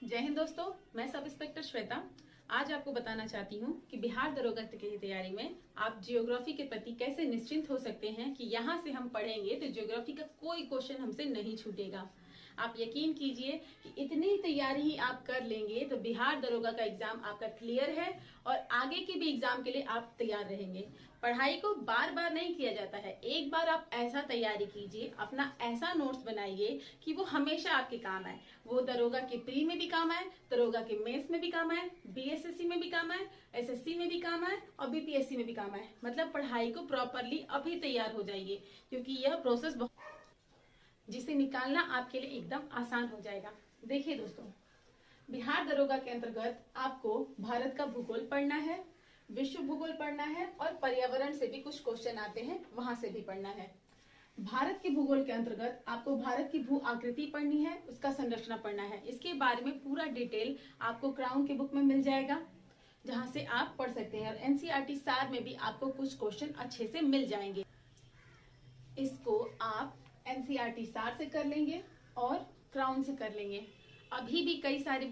जय हिंद दोस्तों, मैं सब इंस्पेक्टर श्वेता आज आपको बताना चाहती हूँ कि बिहार दरोगा की तैयारी में आप जियोग्राफी के प्रति कैसे निश्चिंत हो सकते हैं कि यहाँ से हम पढ़ेंगे तो जियोग्राफी का कोई क्वेश्चन हमसे नहीं छूटेगा। आप यकीन कीजिए कि इतनी तैयारी ही आप कर लेंगे तो बिहार दरोगा का एग्जाम आपका क्लियर है और आगे के भी एग्जाम के लिए आप तैयार रहेंगे। पढ़ाई को बार बार नहीं किया जाता है, एक बार आप ऐसा तैयारी कीजिए, अपना ऐसा नोट्स बनाइए कि वो हमेशा आपके काम आए। वो दरोगा के प्री में भी काम आए, दरोगा के मेंस में भी काम आए, बीएसएससी में भी काम आए, एसएससी में भी काम आए और बीपीएससी में भी काम आए। मतलब पढ़ाई को प्रॉपरली अभी तैयार हो जाइए क्योंकि यह प्रोसेस जिसे निकालना आपके लिए एकदम आसान हो जाएगा। देखिए दोस्तों, बिहार दरोगा के अंतर्गत आपको भारत का भूगोल पढ़ना है, विश्व भूगोल पढ़ना है और पर्यावरण से भी कुछ क्वेश्चन आते हैं, वहां से भी पढ़ना है। भारत के भूगोल के अंतर्गत आपको भारत की भू आकृति पढ़नी है, उसका संरचना पढ़ना है। इसके बारे में पूरा डिटेल आपको क्राउन की बुक में मिल जाएगा, जहां से आप पढ़ सकते हैं। और एनसीईआरटी सार में भी आपको कुछ क्वेश्चन अच्छे से मिल जाएंगे। इसको आप एनसीईआरटी सार से कर लेंगे और क्राउन से कर लेंगे। अभी भी कई सारे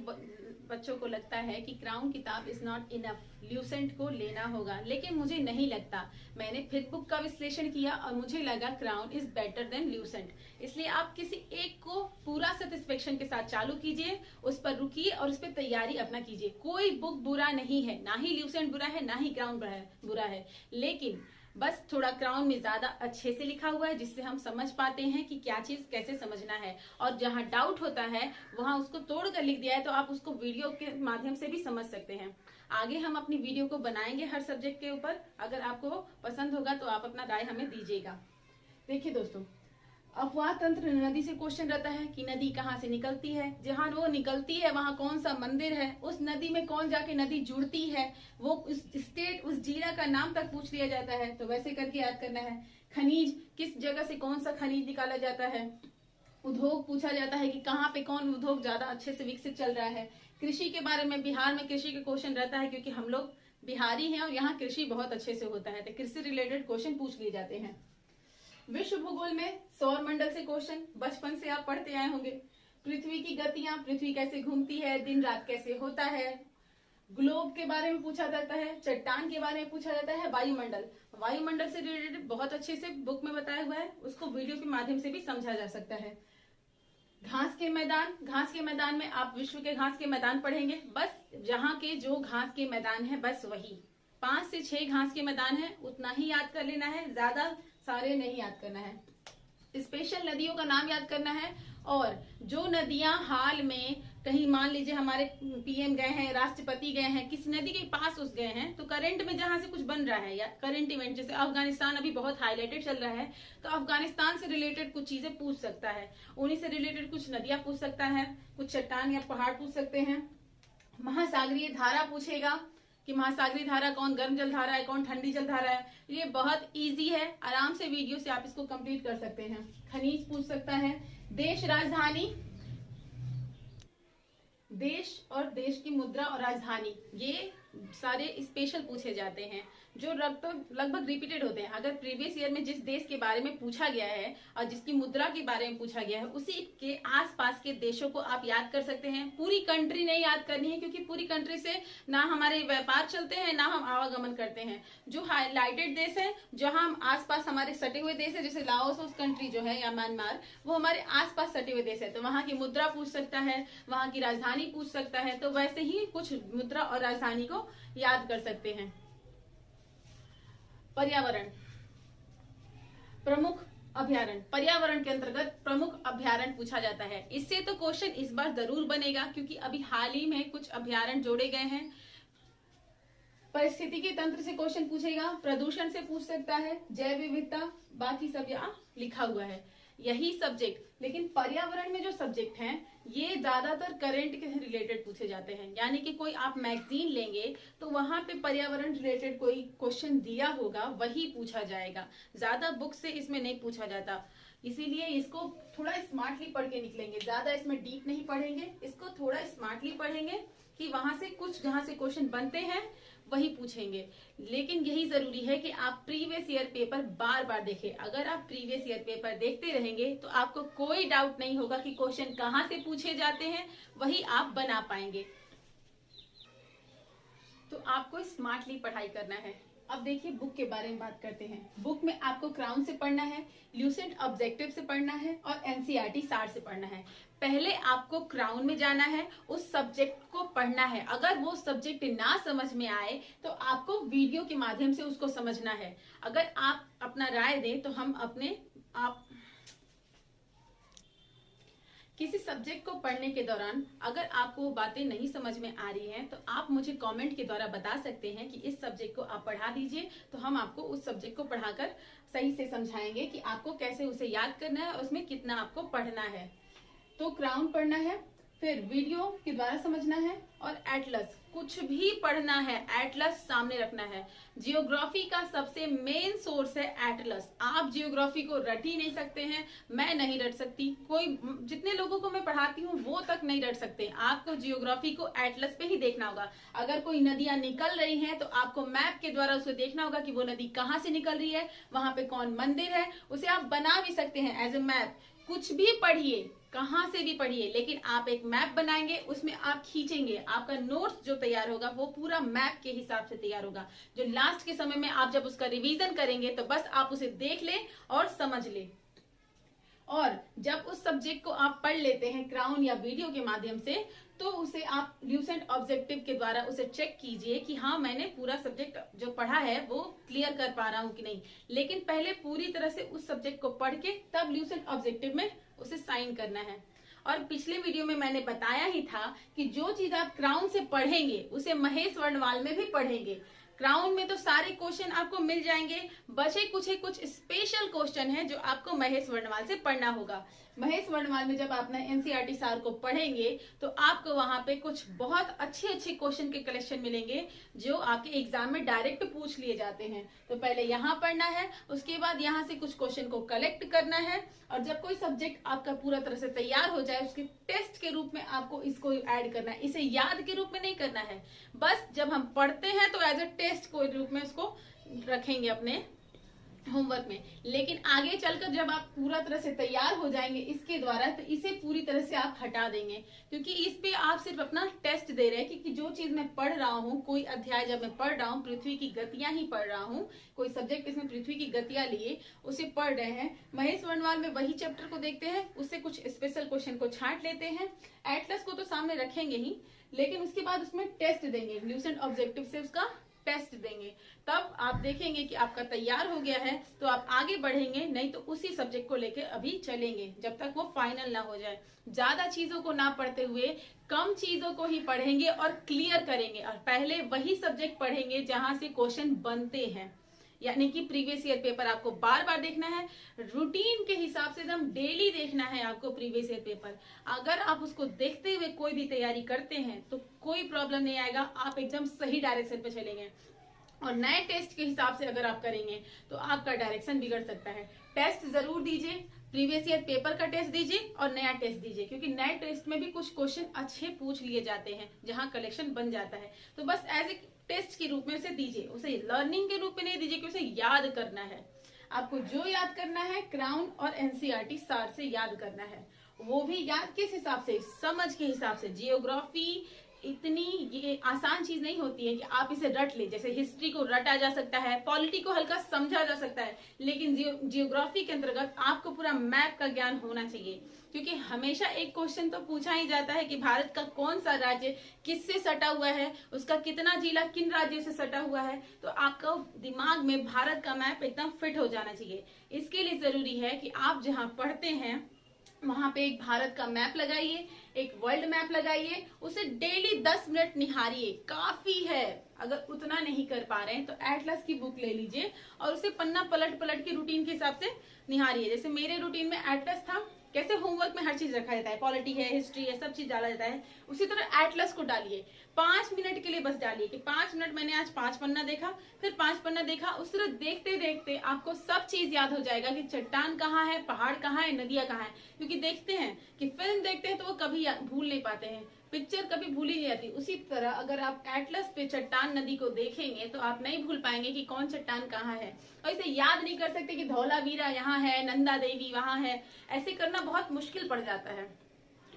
बच्चों को लगता है कि क्राउन किताब इज नॉट इनफ, ल्यूसेंट को लेना होगा, लेकिन मुझे नहीं लगता। मैंने फिर बुक का विश्लेषण किया और मुझे लगा crown is better than Lucent. इसलिए आप किसी एक को पूरा सेटिस्फेक्शन के साथ चालू कीजिए, उस पर रुकिए और उस पर तैयारी अपना कीजिए। कोई बुक बुरा नहीं है, ना ही ल्यूसेंट बुरा है, ना ही क्राउन बुरा है, लेकिन बस थोड़ा क्राउन में ज्यादा अच्छे से लिखा हुआ है जिससे हम समझ पाते हैं कि क्या चीज कैसे समझना है। और जहां डाउट होता है वहां उसको तोड़ कर लिख दिया है, तो आप उसको वीडियो के माध्यम से भी समझ सकते हैं। आगे हम अपनी वीडियो को बनाएंगे हर सब्जेक्ट के ऊपर। अगर आपको पसंद होगा तो आप अपना राय हमें दीजिएगा। देखिए दोस्तों, अफवाह तंत्र नदी से क्वेश्चन रहता है कि नदी कहाँ से निकलती है, जहां वो निकलती है वहां कौन सा मंदिर है, उस नदी में कौन जाके नदी जुड़ती है, वो उस स्टेट उस जिला का नाम तक पूछ लिया जाता है, तो वैसे करके याद करना है। खनिज, किस जगह से कौन सा खनिज निकाला जाता है। उद्योग पूछा जाता है कि कहाँ पे कौन उद्योग ज्यादा अच्छे से विकसित चल रहा है। कृषि के बारे में बिहार में कृषि का क्वेश्चन रहता है क्योंकि हम लोग बिहारी हैं और यहाँ कृषि बहुत अच्छे से होता है, तो कृषि रिलेटेड क्वेश्चन पूछ लिए जाते हैं। विश्व भूगोल में सौर मंडल से क्वेश्चन बचपन से आप पढ़ते आए होंगे। पृथ्वी की गतियां, पृथ्वी कैसे घूमती है, दिन रात कैसे होता है। ग्लोब के बारे में पूछा जाता है, चट्टान के बारे में पूछा जाता है, वायुमंडल, वायुमंडल से रिलेटेड बहुत अच्छे से बुक में बताया हुआ है, उसको वीडियो के माध्यम से भी समझा जा सकता है। घास के मैदान, घास के मैदान में आप विश्व के घास के मैदान पढ़ेंगे, बस जहाँ के जो घास के मैदान है बस वही 5 से 6 घास के मैदान है, उतना ही याद कर लेना है, ज्यादा सारे नहीं याद करना है। स्पेशल नदियों का नाम याद करना है। और जो नदियां हाल में कहीं मान लीजिए हमारे पीएम गए हैं, राष्ट्रपति गए हैं, किस नदी के पास उस गए हैं, तो करंट में जहां से कुछ बन रहा है या करंट इवेंट, जैसे अफगानिस्तान अभी बहुत हाईलाइटेड चल रहा है, तो अफगानिस्तान से रिलेटेड कुछ चीजें पूछ सकता है, उन्हीं से रिलेटेड कुछ नदियां पूछ सकता है, कुछ चट्टान या पहाड़ पूछ सकते हैं। महासागरीय धारा पूछेगा कि महासागरीय धारा कौन गर्म जल धारा है, कौन ठंडी जल धारा है। ये बहुत इजी है, आराम से वीडियो से आप इसको कंप्लीट कर सकते हैं। खनिज पूछ सकता है। देश राजधानी, देश और देश की मुद्रा और राजधानी, ये सारे स्पेशल पूछे जाते हैं जो लगभग रिपीटेड होते हैं। अगर प्रीवियस ईयर में जिस देश के बारे में पूछा गया है और जिसकी मुद्रा के बारे में पूछा गया है, उसी के आसपास के देशों को आप याद कर सकते हैं। पूरी कंट्री नहीं याद करनी है क्योंकि पूरी कंट्री से ना हमारे व्यापार चलते हैं ना हम आवागमन करते हैं। जो हाईलाइटेड देश है, जहां हम आसपास हमारे सटे हुए देश है, जैसे लाओस उस कंट्री जो है या म्यांमार, वो हमारे आसपास सटे हुए देश है, तो वहां की मुद्रा पूछ सकता है, वहां की राजधानी पूछ सकता है। तो वैसे ही कुछ मुद्रा और राजधानी को याद कर सकते हैं। पर्यावरण, प्रमुख अभ्यारण्य, पर्यावरण के अंतर्गत प्रमुख अभ्यारण्य पूछा जाता है। इससे तो क्वेश्चन इस बार जरूर बनेगा क्योंकि अभी हाल ही में कुछ अभ्यारण्य जोड़े गए हैं। परिस्थितिकी तंत्र से क्वेश्चन पूछेगा, प्रदूषण से पूछ सकता है, जैव विविधता, बाकी सब यहाँ लिखा हुआ है, यही सब्जेक्ट। लेकिन पर्यावरण में जो सब्जेक्ट हैं ये ज्यादातर करंट के रिलेटेड पूछे जाते हैं, यानी कि कोई आप मैगजीन लेंगे तो वहां पे पर्यावरण रिलेटेड कोई क्वेश्चन दिया होगा वही पूछा जाएगा, ज्यादा बुक से इसमें नहीं पूछा जाता। इसीलिए इसको थोड़ा स्मार्टली पढ़ के निकलेंगे, ज्यादा इसमें डीप नहीं पढ़ेंगे, इसको थोड़ा स्मार्टली पढ़ेंगे कि वहां से कुछ जहां से क्वेश्चन बनते हैं वही पूछेंगे। लेकिन यही जरूरी है कि आप प्रीवियस ईयर पेपर बार बार देखें। अगर आप प्रीवियस ईयर पेपर देखते रहेंगे तो आपको कोई डाउट नहीं होगा कि क्वेश्चन कहाँ से पूछे जाते हैं, वही आप बना पाएंगे। तो आपको स्मार्टली पढ़ाई करना है। अब देखिए बुक के बारे में बात करते हैं। बुक में आपको क्राउन से पढ़ना है, ल्यूसेंट ऑब्जेक्टिव से पढ़ना है और एनसीईआरटी सार से पढ़ना है। पहले आपको क्राउन में जाना है, उस सब्जेक्ट को पढ़ना है। अगर वो सब्जेक्ट ना समझ में आए तो आपको वीडियो के माध्यम से उसको समझना है। अगर आप अपना राय दें तो हम आप किसी सब्जेक्ट को पढ़ने के दौरान अगर आपको वो बातें नहीं समझ में आ रही हैं तो आप मुझे कमेंट के द्वारा बता सकते हैं कि इस सब्जेक्ट को आप पढ़ा दीजिए, तो हम आपको उस सब्जेक्ट को पढ़ाकर सही से समझाएंगे कि आपको कैसे उसे याद करना है और उसमें कितना आपको पढ़ना है। तो क्राउन पढ़ना है, फिर वीडियो के द्वारा समझना है और एटलस, कुछ भी पढ़ना है एटलस सामने रखना है। जियोग्राफी का सबसे मेन सोर्स है एटलस। आप जियोग्राफी को रट ही नहीं सकते हैं, मैं नहीं रट सकती, कोई जितने लोगों को मैं पढ़ाती हूँ वो तक नहीं रट सकते। आपको जियोग्राफी को एटलस पे ही देखना होगा। अगर कोई नदियां निकल रही हैं तो आपको मैप के द्वारा उसे देखना होगा कि वो नदी कहाँ से निकल रही है, वहां पे कौन मंदिर है, उसे आप बना भी सकते हैं एज ए मैप। कुछ भी पढ़िए, कहां से भी पढ़िए, लेकिन आप एक मैप बनाएंगे, उसमें आप खींचेंगे, आपका नोट्स जो तैयार होगा वो पूरा मैप के हिसाब से तैयार होगा, जो लास्ट के समय में आप जब उसका रिवीजन करेंगे तो बस आप उसे देख लें और समझ लें। और जब उस सब्जेक्ट को आप पढ़ लेते हैं क्राउन या वीडियो के माध्यम से, तो उसे आप ल्यूसेंट ऑब्जेक्टिव के द्वारा उसे चेक कीजिए कि हाँ मैंने पूरा सब्जेक्ट जो पढ़ा है वो क्लियर कर पा रहा हूँ कि नहीं। लेकिन पहले पूरी तरह से उस सब्जेक्ट को पढ़ के तब ल्यूसेंट ऑब्जेक्टिव में उसे साइन करना है। और पिछले वीडियो में मैंने बताया ही था कि जो चीज आप क्राउन से पढ़ेंगे उसे महेश वर्णवाल में भी पढ़ेंगे। क्राउन में तो सारे क्वेश्चन आपको मिल जाएंगे, बचे कुछ स्पेशल क्वेश्चन हैं जो आपको महेश वर्णवाल से पढ़ना होगा। महेश वर्णवाल में जब आप एनसीईआरटी सार को पढ़ेंगे तो आपको वहां पे कुछ बहुत अच्छे क्वेश्चन के कलेक्शन मिलेंगे जो आपके एग्जाम में डायरेक्ट पूछ लिए जाते हैं। तो पहले यहाँ पढ़ना है, उसके बाद यहाँ से कुछ क्वेश्चन को कलेक्ट करना है, और जब कोई सब्जेक्ट आपका पूरा तरह से तैयार हो जाए उसके टेस्ट के रूप में आपको इसको ऐड करना है। इसे याद के रूप में नहीं करना है, बस जब हम पढ़ते हैं तो एज ए टेस्ट के रूप में उसको रखेंगे अपने होमवर्क में। लेकिन आगे चलकर जब आप पूरा तरह से तैयार हो जाएंगे इसके द्वारा तो इसे पूरी तरह से आप हटा देंगे, क्योंकि इस पे आप सिर्फ अपना टेस्ट दे रहे हैं कि जो चीज मैं पढ़ रहा हूँ, कोई अध्याय जब मैं पढ़ रहा हूँ, पृथ्वी की गतियां ही पढ़ रहा हूँ, कोई सब्जेक्ट इसमें पृथ्वी की गतियां लिए उसे पढ़ रहे हैं। महेश वर्णवाल में वही चैप्टर को देखते हैं, उससे कुछ स्पेशल क्वेश्चन को छांट लेते हैं। एटलस को तो सामने रखेंगे ही, लेकिन उसके बाद उसमें टेस्ट देंगे, ल्यूसेंट ऑब्जेक्टिव से उसका टेस्ट देंगे। तब आप देखेंगे कि आपका तैयार हो गया है तो आप आगे बढ़ेंगे, नहीं तो उसी सब्जेक्ट को लेकर अभी चलेंगे जब तक वो फाइनल ना हो जाए। ज्यादा चीजों को ना पढ़ते हुए कम चीजों को ही पढ़ेंगे और क्लियर करेंगे, और पहले वही सब्जेक्ट पढ़ेंगे जहां से क्वेश्चन बनते हैं। यानी कि प्रीवियस ईयर पेपर आपको बार बार देखना है, रूटीन के हिसाब से एकदम डेली देखना है आपको प्रीवियस ईयर पेपर। अगर आप उसको देखते हुए कोई भी तैयारी करते हैं तो कोई प्रॉब्लम नहीं आएगा, आप एकदम सही डायरेक्शन पे चलेंगे। और नए टेस्ट के हिसाब से अगर आप करेंगे तो आपका डायरेक्शन बिगड़ सकता है। टेस्ट जरूर दीजिए, प्रीवियस ईयर पेपर का टेस्ट दीजिए और नया टेस्ट दीजिए, क्योंकि नए टेस्ट में भी कुछ क्वेश्चन अच्छे पूछ लिए जाते हैं जहां कलेक्शन बन जाता है। तो बस एज ए टेस्ट के रूप में उसे दीजिए, उसे लर्निंग के रूप में नहीं दीजिए कि उसे याद करना है। आपको जो याद करना है क्राउन और एनसीईआरटी सार से याद करना है, वो भी याद किस हिसाब से, समझ के हिसाब से। जियोग्राफी इतनी ये आसान चीज नहीं होती है कि आप इसे रट ले। जैसे हिस्ट्री को रटा जा सकता है, पॉलिटी को हल्का समझा जा सकता है, लेकिन जियोग्राफी के अंतर्गत आपको पूरा मैप का ज्ञान होना चाहिए। क्योंकि हमेशा एक क्वेश्चन तो पूछा ही जाता है कि भारत का कौन सा राज्य किससे सटा हुआ है, उसका कितना जिला किन राज्यों से सटा हुआ है। तो आपका दिमाग में भारत का मैप एकदम फिट हो जाना चाहिए। इसके लिए जरूरी है कि आप जहाँ पढ़ते हैं वहां पे एक भारत का मैप लगाइए, एक वर्ल्ड मैप लगाइए, उसे डेली 10 मिनट निहारिए, काफी है। अगर उतना नहीं कर पा रहे हैं तो एटलस की बुक ले लीजिए और उसे पन्ना पलट पलट के रूटीन के हिसाब से निहारिए। जैसे मेरे रूटीन में एटलस था, कैसे होमवर्क में हर चीज रखा जाता है, पॉलिटी है, हिस्ट्री है, सब चीज डाला जाता है, उसी तरह एटलस को डालिए। 5 मिनट के लिए बस डालिए कि 5 मिनट मैंने आज 5 पन्ना देखा, फिर 5 पन्ना देखा। उस तरह देखते देखते आपको सब चीज याद हो जाएगा कि चट्टान कहाँ है, पहाड़ कहाँ है, नदियां कहाँ है। क्योंकि देखते हैं कि फिल्म देखते हैं तो वो कभी भूल नहीं पाते हैं, पिक्चर कभी भूली नहीं जाती, उसी तरह अगर आप एटलस पे चट्टान नदी को देखेंगे तो आप नहीं भूल पाएंगे कि कौन चट्टान कहाँ है, और इसे याद नहीं कर सकते कि धौलावीरा यहाँ है, नंदा देवी वहां है। ऐसे करना बहुत मुश्किल पड़ जाता है।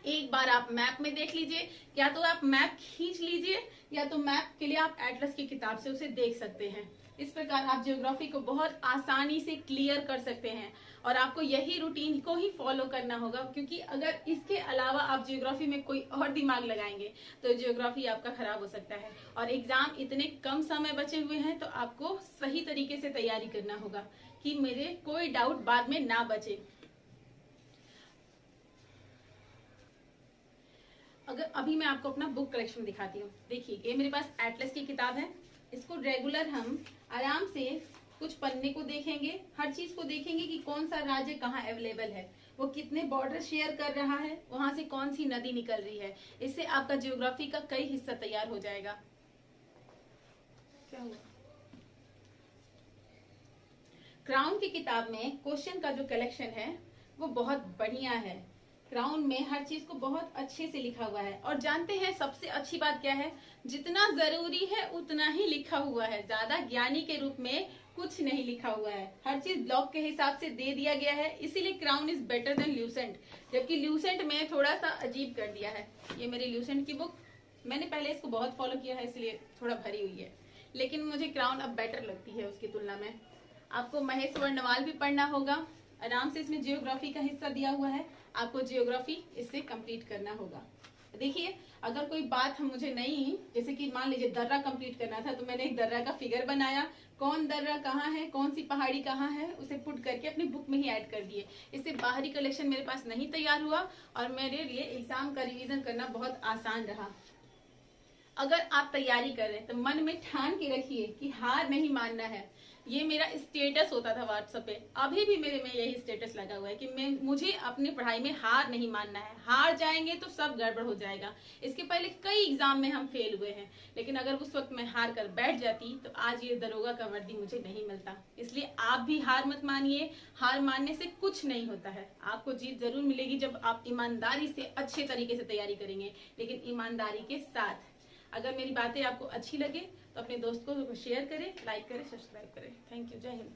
एक बार आप मैप में देख लीजिए, या तो आप मैप खींच लीजिए, या तो मैप के लिए आप एटलस की किताब से उसे देख सकते हैं। इस प्रकार आप ज्योग्राफी को बहुत आसानी से क्लियर कर सकते हैं, और आपको यही रूटीन को ही फॉलो करना होगा, क्योंकि अगर इसके अलावा आप ज्योग्राफी में कोई और दिमाग लगाएंगे तो ज्योग्राफी आपका खराब हो सकता है। और एग्जाम इतने कम समय बचे हुए हैं, तो आपको सही तरीके से तैयारी करना होगा कि मेरे कोई डाउट बाद में ना बचे। अगर अभी मैं आपको अपना बुक कलेक्शन दिखाती हूँ, देखिए ये मेरे पास एटलस की किताब है। इसको रेगुलर हम आराम से कुछ पन्ने को देखेंगे, हर चीज को देखेंगे कि कौन सा राज्य कहाँ अवेलेबल है, वो कितने बॉर्डर शेयर कर रहा है, वहां से कौन सी नदी निकल रही है। इससे आपका ज्योग्राफी का कई हिस्सा तैयार हो जाएगा। क्या हुआ? क्राउन की किताब में क्वेश्चन का जो कलेक्शन है वो बहुत बढ़िया है। क्राउन में हर चीज को बहुत अच्छे से लिखा हुआ है। और जानते हैं सबसे अच्छी बात क्या है? जितना जरूरी है उतना ही लिखा हुआ है, ज्यादा ज्ञानी के रूप में कुछ नहीं लिखा हुआ है। हर चीज ब्लॉक के हिसाब से दे दिया गया है, इसीलिए crown is better than Lucent. जबकि ल्यूसेंट में थोड़ा सा अजीब कर दिया है। ये मेरी ल्यूसेंट की बुक, मैंने पहले इसको बहुत फॉलो किया है, इसलिए थोड़ा भरी हुई है, लेकिन मुझे क्राउन अब बेटर लगती है उसकी तुलना में। आपको महेश वर्णवाल भी पढ़ना होगा, आराम से इसमें जियोग्राफी का हिस्सा दिया हुआ है, आपको जियोग्राफी इससे कंप्लीट करना होगा। देखिए अगर कोई बात हम मुझे नहीं, जैसे कि मान लीजिए दर्रा कंप्लीट करना था, तो मैंने एक दर्रा का फिगर बनाया, कौन दर्रा कहाँ है, कौन सी पहाड़ी कहाँ है, उसे पुट करके अपनी बुक में ही ऐड कर दिए। इससे बाहरी कलेक्शन मेरे पास नहीं तैयार हुआ और मेरे लिए एग्जाम का रिवीजन करना बहुत आसान रहा। अगर आप तैयारी कर रहे हैं तो मन में ठान के रखिए कि हार नहीं मानना है। ये मेरा स्टेटस होता था व्हाट्सएप पे, अभी भी मेरे में यही स्टेटस लगा हुआ है कि मुझे अपनी पढ़ाई में हार नहीं मानना है। हार जाएंगे तो सब गड़बड़ हो जाएगा। इसके पहले कई एग्जाम में हम फेल हुए हैं, लेकिन अगर उस वक्त मैं हार कर बैठ जाती तो आज ये दरोगा का वर्दी मुझे नहीं मिलता। इसलिए आप भी हार मत मानिए, हार मानने से कुछ नहीं होता है। आपको जीत जरूर मिलेगी जब आप ईमानदारी से अच्छे तरीके से तैयारी करेंगे, लेकिन ईमानदारी के साथ। अगर मेरी बातें आपको अच्छी लगे तो अपने दोस्त को शेयर करें, लाइक करें, सब्सक्राइब करें। Thank you. जय हिंद।